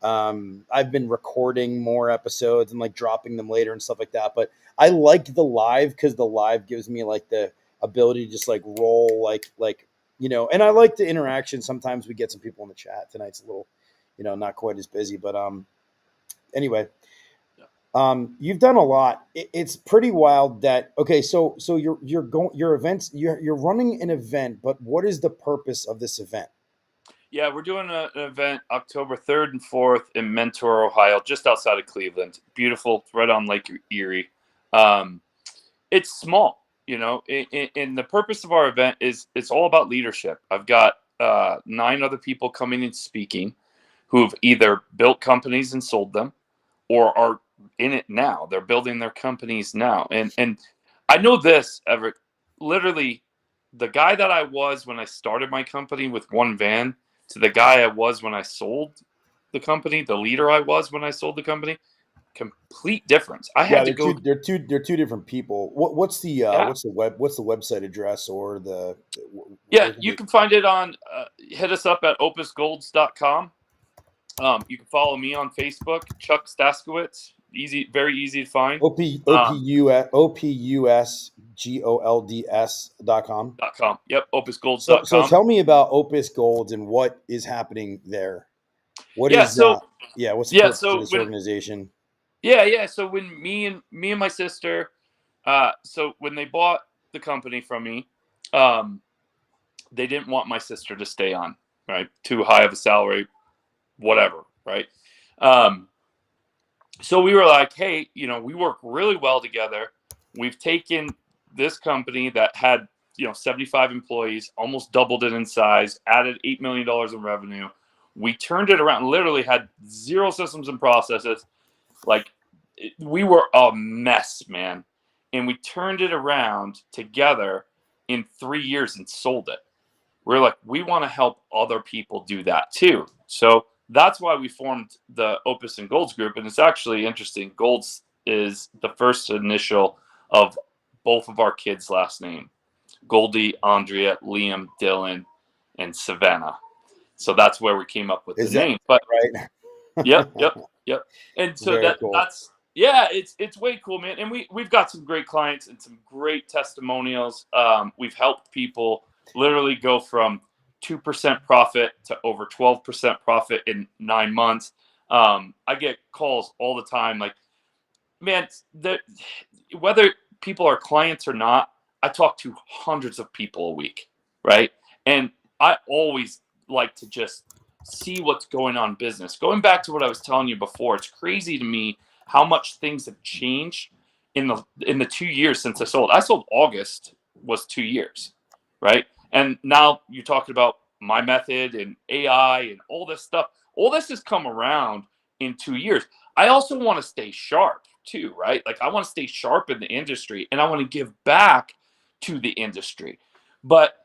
I've been recording more episodes and like dropping them later and stuff like that. But I like the live because the live gives me like the ability to just like roll and I like the interaction. Sometimes we get some people in the chat. Tonight's a little, not quite as busy, but anyway, you've done a lot. It's pretty wild that, okay. So your events, you're running an event, but what is the purpose of this event? Yeah, we're doing an event October 3rd and 4th in Mentor, Ohio, just outside of Cleveland. Beautiful, right on Lake Erie. It's small. And the purpose of our event is it's all about leadership. I've got 9 other people coming and speaking who've either built companies and sold them or are in it now. They're building their companies now. And I know this, Everett, literally the guy that I was when I started my company with one van to the guy I was when I sold the company, the leader I was when I sold the company, complete difference. I had to go. They're two different people. What's the website address or the? Yeah, you can find it on. Hit us up at opusgolds.com. You can follow me on Facebook, Chuck Staszkiewicz. Easy, very easy to find. opusgolds.com. Yep, opusgolds.com. So tell me about Opus Golds and what is happening there. What's the purpose of this organization? Yeah. So when me and my sister, so when they bought the company from me, they didn't want my sister to stay on, right? Too high of a salary, whatever, right? So we were like, hey, we work really well together. We've taken this company that had, 75 employees, almost doubled it in size, added $8 million in revenue. We turned it around, literally had 0 systems and processes. Like, we were a mess, man. And we turned it around together in 3 years and sold it. We're like, we want to help other people do that too. So that's why we formed the Opus and Golds group. And it's actually interesting. Golds is the first initial of both of our kids' last name. Goldie, Andrea, Liam, Dylan, and Savannah. So that's where we came up with the name. But right? Yep. And so cool. that's it's way cool, man. And we've got some great clients and some great testimonials. We've helped people literally go from 2% profit to over 12% profit in 9 months. I get calls all the time, like, man, whether people are clients or not, I talk to hundreds of people a week, right? And I always like to just see what's going on in business. Going back to what I was telling you before, it's crazy to me how much things have changed in the 2 years since I sold. I sold August was 2 years, right? And now you're talking about my method and AI and all this stuff. All this has come around in 2 years. I also want to stay sharp too, right? Like, I want to stay sharp in the industry and I want to give back to the industry. But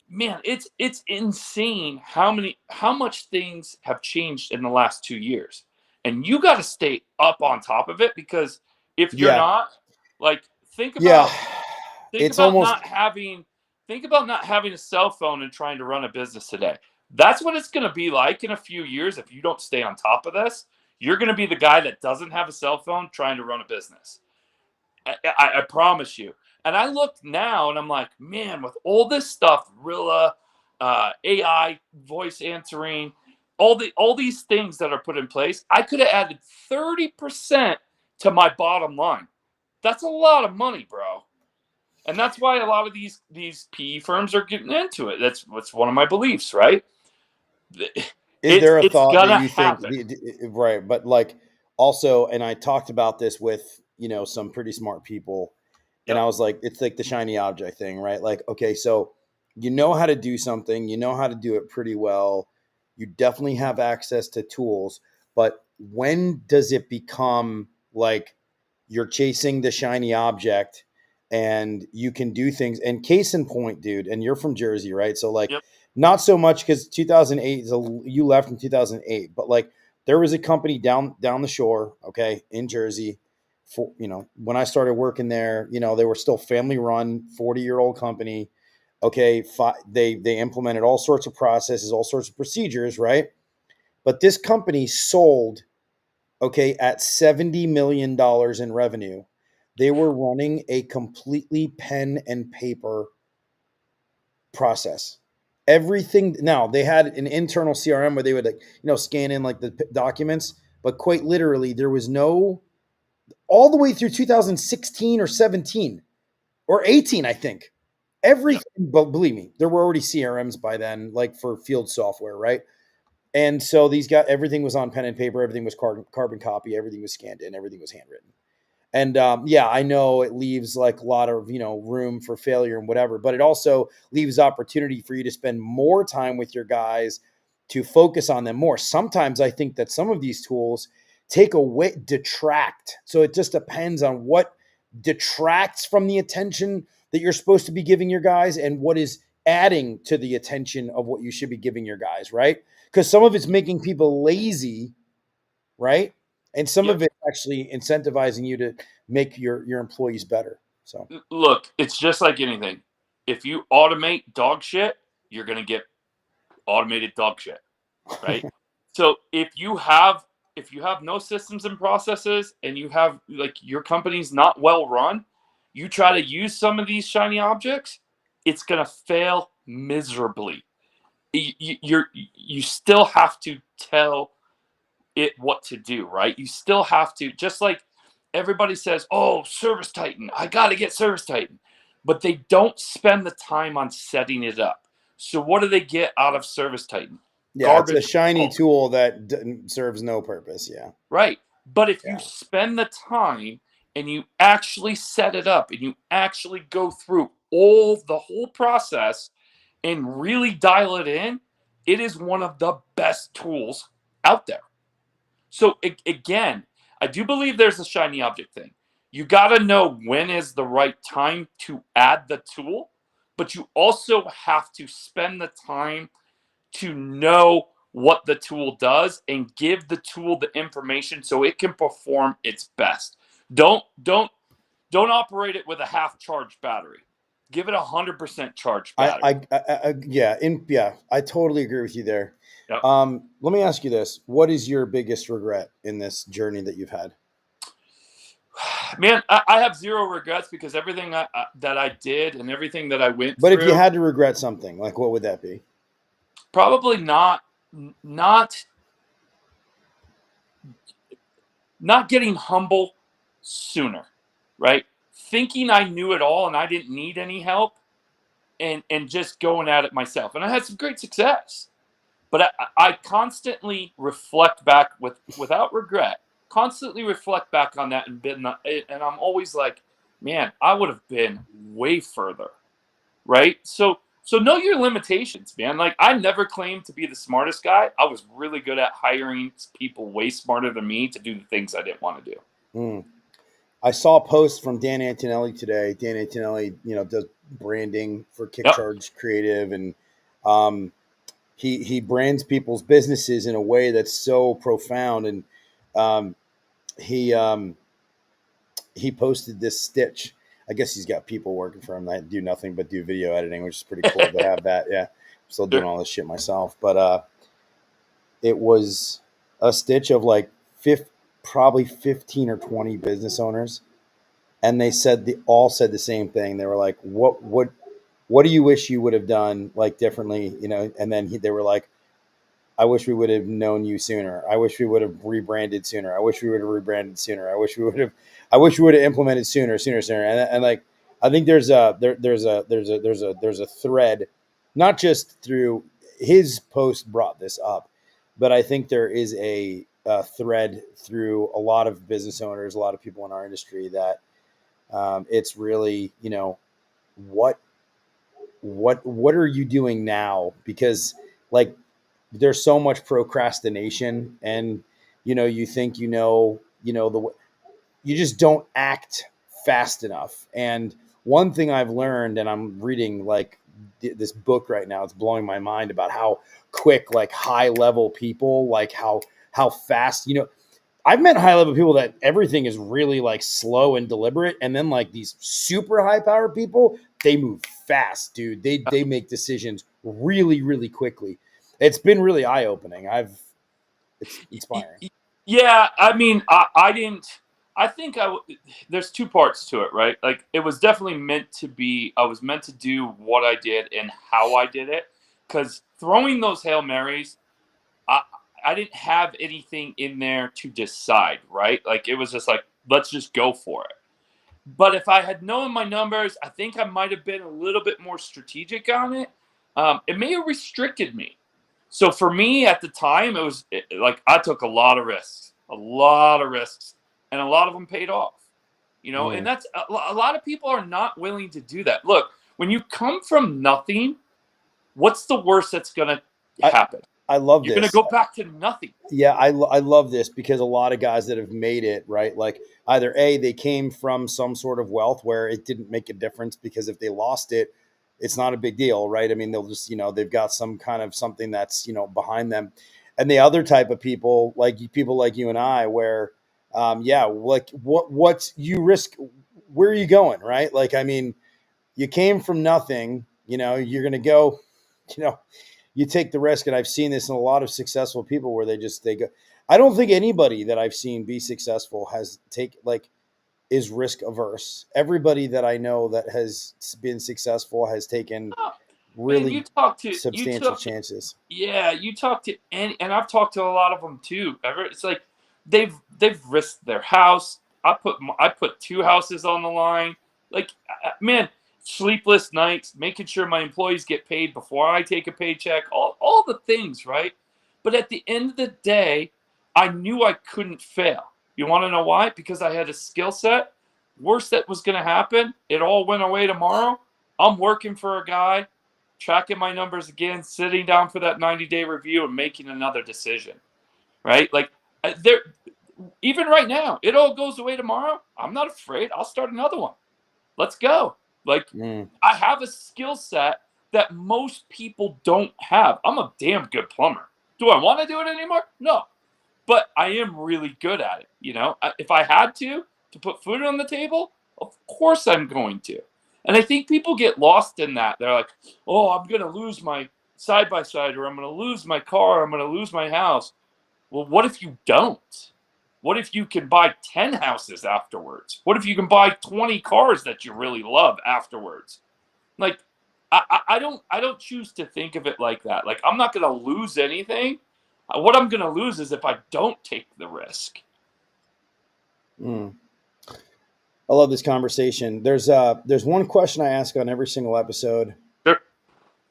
man, it's insane how much things have changed in the last 2 years. and you got to stay up on top of it, because if you're Yeah. not, like, think Yeah. about It's almost, think about not having a cell phone and trying to run a business today. That's what it's going to be like in a few years if you don't stay on top of this. You're going to be the guy that doesn't have a cell phone trying to run a business. I promise you. And I look now and I'm like, man, with all this stuff, Rilla, AI, voice answering, all these things that are put in place, I could have added 30% to my bottom line. That's a lot of money, bro. And that's why a lot of these PE firms are getting into it. That's one of my beliefs, right? is there a It's thought that gonna you think, happen. right? But like also, and I talked about this with, some pretty smart people, and I Yep. was like, it's like the shiny object thing, right? Like, okay, so you know how to do something, you know how to do it pretty well. You definitely have access to tools, but when does it become like you're chasing the shiny object and you can do things? And case in point, dude, and you're from Jersey, right? So like Yep. not so much because 2008 you left in 2008, but like there was a company down the shore, okay, in Jersey. For when I started working there, they were still family run, 40-year-old company. Okay, they implemented all sorts of processes, all sorts of procedures, right? But this company sold, okay, at $70 million in revenue. They were running a completely pen and paper process. Everything. Now they had an internal CRM where they would scan in like the documents, but quite literally there was no, all the way through 2016 or 17 or 18, I think. Yep. Everything, but believe me, there were already CRMs by then, like for field software, right? And so these guys, everything was on pen and paper, everything was carbon copy, everything was scanned in, everything was handwritten. And yeah, I know it leaves like a lot of room for failure and whatever, but it also leaves opportunity for you to spend more time with your guys, to focus on them more. Sometimes I think that some of these tools detract. So it just depends on what detracts from the attention that you're supposed to be giving your guys and what is adding to the attention of what you should be giving your guys, right? Because some of it's making people lazy, right? And some Yep. of it actually incentivizing you to make your employees better. So Look, it's just like anything. If you automate dog shit, you're gonna get automated dog shit, right? So if you have no systems and processes, and you have, like, your company's not well run, you try to use some of these shiny objects, it's gonna fail miserably. You still have to tell it what to do, right? You still have to, just like everybody says, oh, Service Titan, I got to get Service Titan. But they don't spend the time on setting it up. So what do they get out of Service Titan? yeah, it's a Garbage shiny results, tool that serves no purpose. Yeah, right? But if you yeah. spend the time and you actually set it up and you actually go through the whole process and really dial it in, it is one of the best tools out there. So again, I do believe there's a shiny object thing. You got to know when is the right time to add the tool, but you also have to spend the time to know what the tool does and give the tool the information so it can perform its best. Don't operate it with a half charged battery. Give it 100% charged battery. Yeah, I totally agree with you there. Yep. Let me ask you this: what is your biggest regret in this journey that you've had? Man, I have zero regrets, because everything that I did and everything that I went But if you through, had to regret something, like what would that be? probably not not getting humble sooner, right? Thinking I knew it all and I didn't need any help, and just going at it myself. And I had some great success. But I constantly reflect back without regret, constantly reflect back on that, and I'm always like, man, I would have been way further, right? So know your limitations, man. Like, I never claimed to be the smartest guy. I was really good at hiring people way smarter than me to do the things I didn't want to do. Mm. I saw a post from Dan Antonelli today. Dan Antonelli, does branding for Yep. Kickcharge Creative, and he brands people's businesses in a way that's so profound. And um, he he posted this stitch. I guess he's got people working for him that do nothing but do video editing, which is pretty cool to have that. Yeah, I'm still doing Sure. all this shit myself, but it was a stitch of like probably 15 or 20 business owners, and they all said the same thing. They were like, what do you wish you would have done like differently, And then they were like, I wish we would have known you sooner. I wish we would have rebranded sooner. I wish we would have rebranded sooner. I wish we would have implemented sooner. And like, I think there's a thread, not just through his post brought this up, but I think there is a thread through a lot of business owners, a lot of people in our industry that it's really, what are you doing now? Because like there's so much procrastination, and you think you just don't act fast enough. And one thing I've learned, and I'm reading like this book right now, it's blowing my mind about how quick, like high level people, like how fast, I've met high level people that everything is really like slow and deliberate. And then like these super high power people, they move fast, dude. They make decisions really, really quickly. It's been really eye opening. It's inspiring. Yeah, I mean, I didn't. I think there's two parts to it, right? Like it was definitely meant to be. I was meant to do what I did and how I did it. Because throwing those Hail Marys, I I didn't have anything in there to decide, right? Like it was just like, let's just go for it. But if I had known my numbers, I think I might have been a little bit more strategic on it. It may have restricted me. So for me at the time, like I took a lot of risks, and a lot of them paid off. And that's a lot of people are not willing to do that. Look, when you come from nothing, what's the worst that's going to happen? I love You're this. going to go back to nothing. Yeah, I love this because a lot of guys that have made it, right? Like either they came from some sort of wealth where it didn't make a difference because if they lost it, it's not a big deal, right? I mean, they'll just, they've got some kind of something that's, behind them. And the other type of people like you and I, where, like what's you risk, where are you going, right? Like, I mean, you came from nothing, you're going to go, you take the risk. And I've seen this in a lot of successful people where they go. I don't think anybody that I've seen be successful is risk averse. Everybody that I know that has been successful has taken really substantial chances. Yeah, you talk to and I've talked to a lot of them too. It's like they've risked their house. I put two houses on the line. Like man, sleepless nights, making sure my employees get paid before I take a paycheck, all the things, right? But at the end of the day, I knew I couldn't fail. You want to know why? Because I had a skill set. Worst that was going to happen, it all went away tomorrow. I'm working for a guy, tracking my numbers again, sitting down for that 90-day review and making another decision, right? Like there, even right now, it all goes away tomorrow. I'm not afraid. I'll start another one. Let's go. Like I have a skill set that most people don't have. I'm a damn good plumber. Do I want to do it anymore? No, but I am really good at it. If I had to put food on the table, of course I'm going to. And I think people get lost in that. They're like, oh, I'm going to lose my side by side, or I'm going to lose my car, or I'm going to lose my house. Well, what if you don't? What if you can buy 10 houses afterwards? What if you can buy 20 cars that you really love afterwards? Like, I don't choose to think of it like that. Like, I'm not going to lose anything. What I'm going to lose is if I don't take the risk. I love this conversation. There's one question I ask on every single episode, Sure.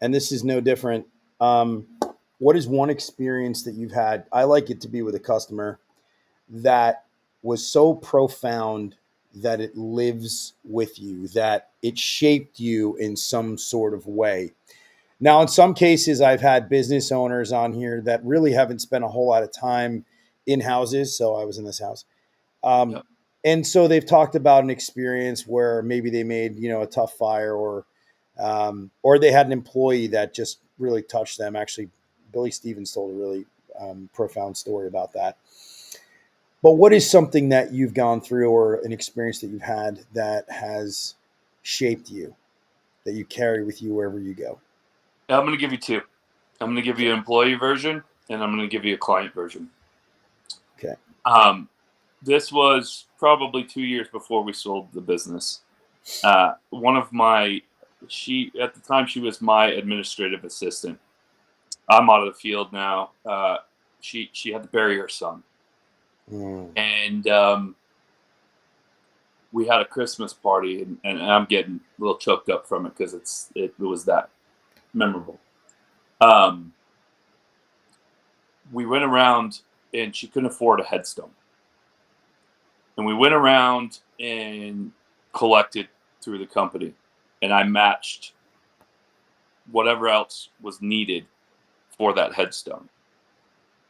And this is no different. What is one experience that you've had? I like it to be with a customer that was so profound that it lives with you, that it shaped you in some sort of way. Now, in some cases, I've had business owners on here that really haven't spent a whole lot of time in houses. So I was in this house. Yep. And so they've talked about an experience where maybe they made, a tough fire, or they had an employee that just really touched them. Actually, Billy Stevens told a really profound story about that. But what is something that you've gone through or an experience that you've had that has shaped you, that you carry with you wherever you go? I'm going to give you two. I'm going to give you an employee version, and I'm going to give you a client version. Okay. This was probably 2 years before we sold the business. One of my, at the time, she was my administrative assistant. I'm out of the field now. She had to bury her son. And we had a Christmas party, and I'm getting a little choked up from it because it was that memorable. We went around, and she couldn't afford a headstone. And we went around and collected through the company, and I matched whatever else was needed for that headstone.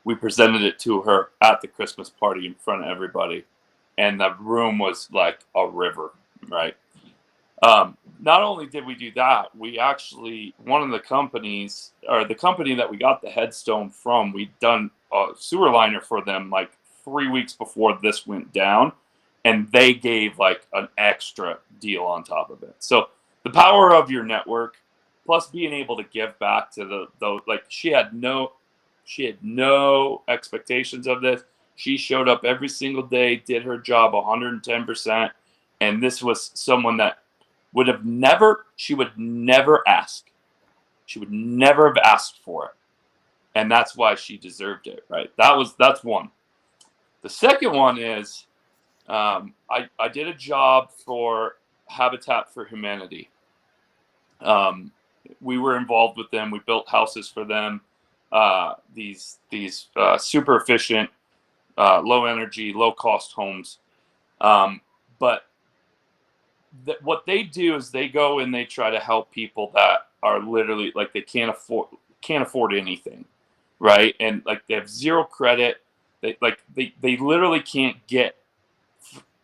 We presented it to her at the Christmas party in front of everybody, and the room was like a river, right? Not only did we do that, we actually, one of the companies, or the company that we got the headstone from, we'd done a sewer liner for them like 3 weeks before this went down, and they gave like an extra deal on top of it. So the power of your network, plus being able to give back to the like, she had no expectations of this. She showed up every single day, did her job 110%, and this was someone that she would never ask. She would never have asked for it. And that's why she deserved it, right? That's one. The second one is, I did a job for Habitat for Humanity. We were involved with them. We built houses for them. These super efficient, low energy, low cost homes. But what they do is they go and they try to help people that are literally like they can't afford anything, right? And like they have zero credit. They literally can't get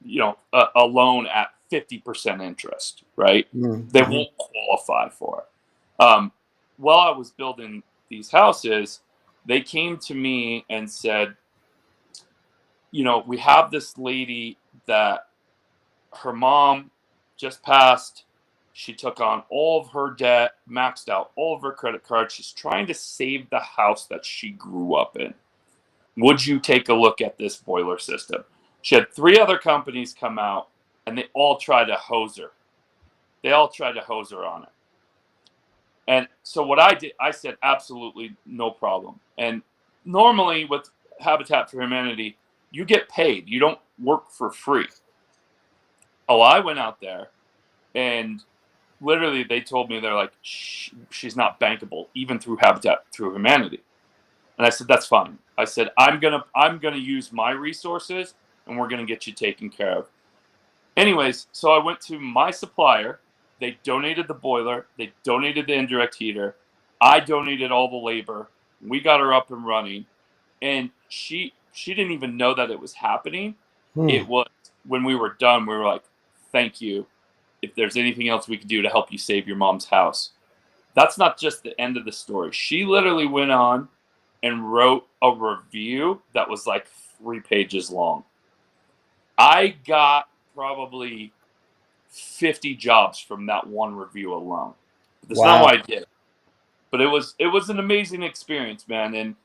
a loan at 50% interest, right? Mm-hmm. They won't qualify for it. While I was building these houses, they came to me and said, we have this lady that her mom just passed. She took on all of her debt, maxed out all of her credit cards. She's trying to save the house that she grew up in. Would you take a look at this boiler system? She had 3 other companies come out, and they all tried to hose her. On it. And so what I did, I said, absolutely no problem. And normally with Habitat for Humanity, you get paid. You don't work for free. Oh, I went out there, and literally they told me, they're like, she's not bankable, even through Habitat for Humanity. And I said, that's fine. I said, I'm gonna use my resources, and we're gonna get you taken care of. Anyways, so I went to my supplier. They donated the boiler. They donated the indirect heater. I donated all the labor. We got her up and running, and she didn't even know that it was happening. It was, when we were done, we were like, thank you. If there's anything else we could do to help you save your mom's house. That's not just the end of the story. She literally went on and wrote a review that was like 3 pages long. I got probably 50 jobs from that one review alone. That's not why I did it. But it was an amazing experience, man. And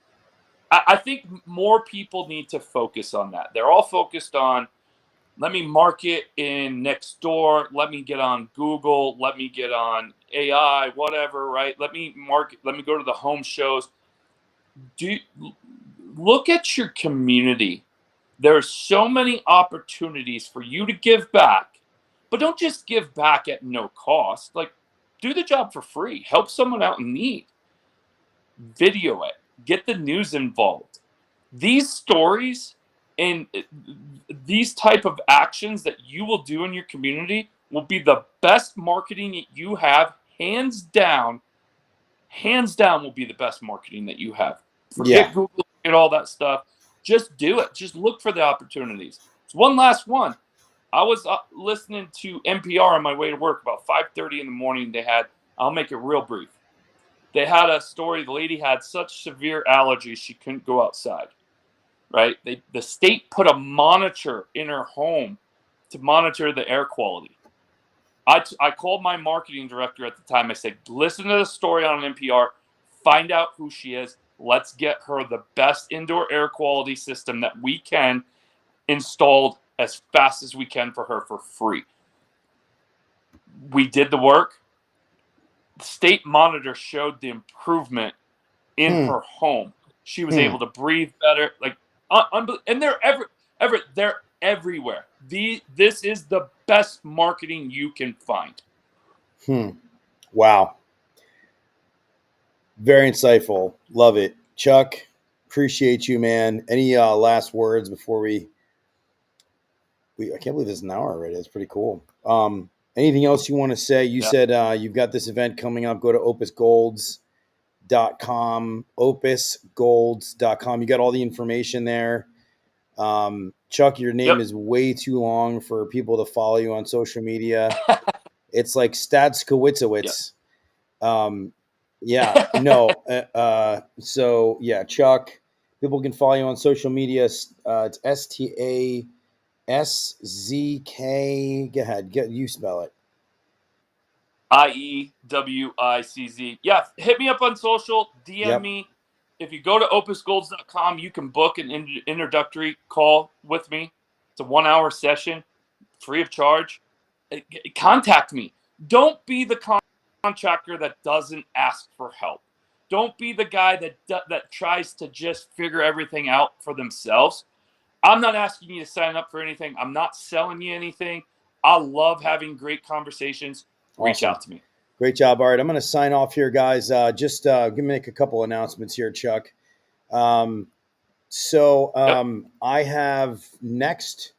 I think more people need to focus on that. They're all focused on, let me market in next door, let me get on Google, let me get on AI, whatever, right? Let me market, let me go to the home shows. Look at your community. There are so many opportunities for you to give back, but don't just give back at no cost. Like, do the job for free. Help someone out in need. Video it. Get the news involved. These stories and these type of actions that you will do in your community will be the best marketing that you have. Hands down will be the best marketing that you have. Forget Google and all that stuff. Just do it. Just look for the opportunities. So one last one. I was listening to NPR on my way to work about 5:30 in the morning. I'll make it real brief. They had a story. The lady had such severe allergies she couldn't go outside. right? The state put a monitor in her home to monitor the air quality. I called my marketing director at the time. I said, listen to the story on NPR, find out who she is. Let's get her the best indoor air quality system that we can installed as fast as we can for her for free. We did the work. The state monitor showed the improvement in her home. She was able to breathe better. Like, and they're they're everywhere. This is the best marketing you can find. Wow. Very insightful. Love it. Chuck, appreciate you, man. Any last words before we I can't believe it's an hour already. That's pretty cool. Anything else you want to say? You said you've got this event coming up. Go to opusgolds.com, opusgolds.com. You got all the information there. Chuck, your name is way too long for people to follow you on social media. It's like Staszkiewicz. So yeah, Chuck, people can follow you on social media. It's STASZK. Go ahead. You spell it. IEWICZ. Yeah, hit me up on social, DM me. If you go to opusgolds.com, you can book an introductory call with me. It's a 1-hour session, free of charge. Contact me. Don't be the contractor that doesn't ask for help. Don't be the guy that tries to just figure everything out for themselves. I'm not asking you to sign up for anything. I'm not selling you anything. I love having great conversations. Reach out to me. Great job. All right, I'm going to sign off here, guys. Just make a couple announcements here, Chuck. I have next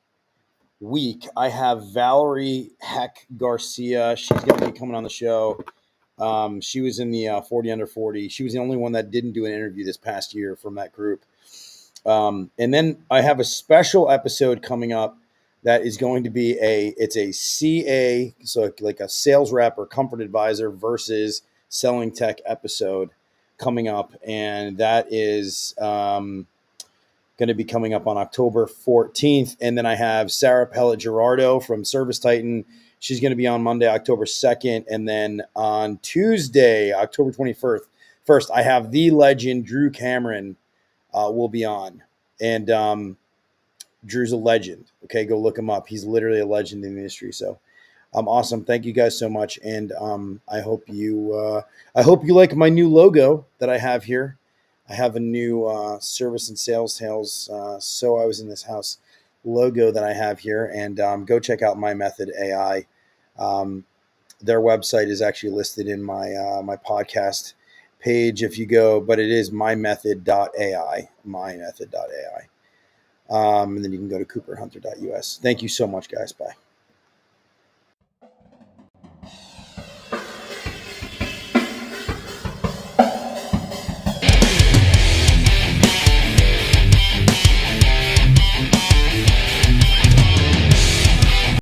week, I have Valerie Heck Garcia. She's going to be coming on the show. She was in the 40 under 40. She was the only one that didn't do an interview this past year from that group. And then I have a special episode coming up that is going to be it's a CA, so like a sales rep or comfort advisor versus selling tech episode coming up. And that is going to be coming up on October 14th. And then I have Sarah Pellet Gerardo from Service Titan. She's going to be on Monday, October 2nd. And then on Tuesday, October 21st, I have the legend, Drew Cameron, will be on. And Drew's a legend. Okay, go look him up. He's literally a legend in the industry. So awesome. Thank you guys so much. And I hope you like my new logo that I have here. I have a new service and sales tales. So I was in this house logo that I have here. And go check out My Method AI. Their website is actually listed in my my podcast page if you go, but it is mymethod.ai, mymethod.ai. And then you can go to cooperhunter.us. Thank you so much, guys. Bye.